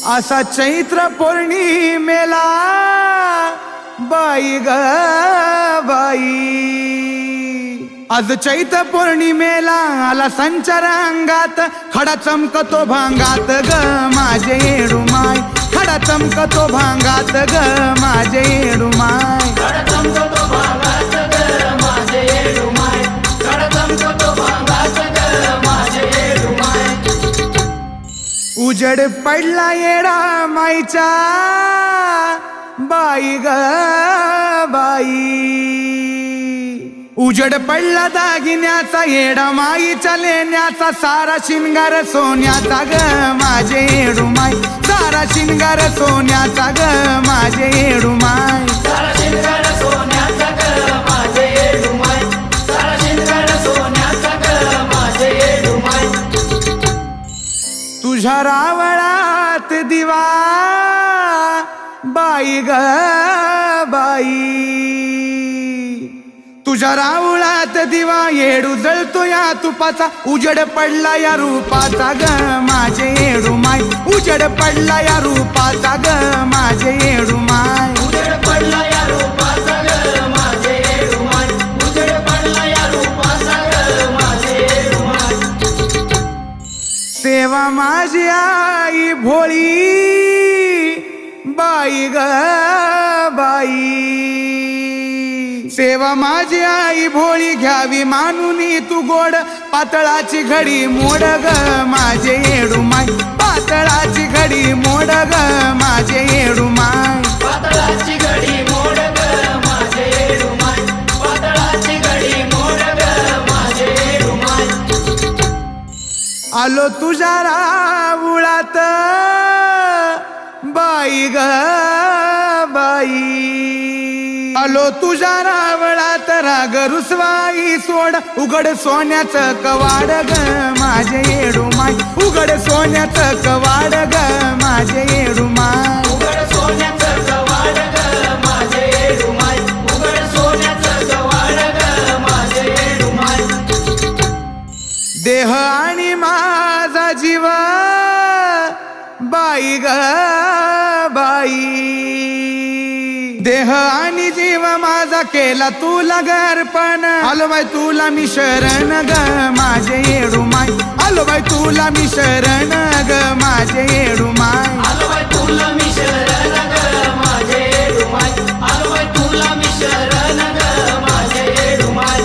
असा चैत्र पौर्णिमेला बाई ग बाई, आज चैत्र पौर्णिमेला आला संचार अंगात, खडा चमकतो भांगात ग माझे येडूमाय, खडा चमकतो भांगात ग माझे येडूमाय, खडा चमकतो भांगात ग माझे येडूमाय, खडा चमकतो भांगात ग माझे येडूमाय। उजड पडला येडा माईचा बाई ग बाई, उजड पडला दागिन्याचा येडा माईच्या लेण्याचा, सारा शिंगार सोन्याचा ग माझे येडूमाय, सारा शिंगार सोन्याचा ग माझे येडूमाय, सारा शिंगार सोन्याचा ग माझे येडूमाय, सारा शिंगार सोन्याचा ग माझे येडूमाय। तुझ्या रावळात दिवा बाई ग बाई, तुझ्या रावळात दिवा येडू जळतो या तुपाचा, उजड पडला या रूपाचा ग माझे येडूमाय, उजड पडला या रूपाचा ग माझे येडूमाय, उजड पडला या रूपाचा ग माझे येडूमाय, उजड पडला या रूपाचा ग माझे येडूमाय। सेवा माझी आई भोळी बाई ग बाई, सेवा माझी आई भोळी घ्यावी मानुनी तू गोड, पातळाची घडी मोड ग माझे येडूमाय, पातळाची घडी मोड ग माझे येडूमाय, पातळाची घडी मोड ग माझे येडूमाय, पातळाची घडी मोड ग माझे येडूमाय। आलो तुझ्या रावळात बाई ग बाई, आलो तुझ्या रावळात राग रुसवाई सोड, उघड सोन्याचं कवाड ग माझे येडूमाय, उघड सोन्याचं कवाड ग माझे येडूमाय, उघड सोन्याचं कवाड ग माझे येडूमाय, उघड सोन्याचं कवाड ग माझे येडूमाय। देह आणि माझा जीव बाई ग बाई, देह आणि जीव माझा केला तुला अर्पण, आलो बाई तुला मी शरण ग माझे येडूमाय, आलो बाई तुला मी शरण ग माझे येडूमाय, आलो बाई तुला मी शरण ग माझे येडूमाय, आलो बाई तुला मी शरण ग माझे येडूमाय।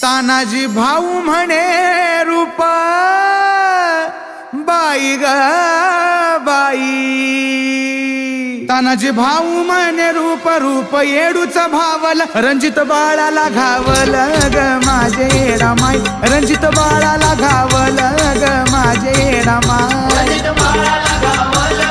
तानाजी भाऊ म्हणे रूप बाई ग बाई, तानाजी भाऊ म्हणे रूप, रूप येडूच भावल, रंजित बाळाला घावल ग माझे येडामाय, रंजित बाळाला घावल ग माझे येडामाय, रंजित बाळाला घावल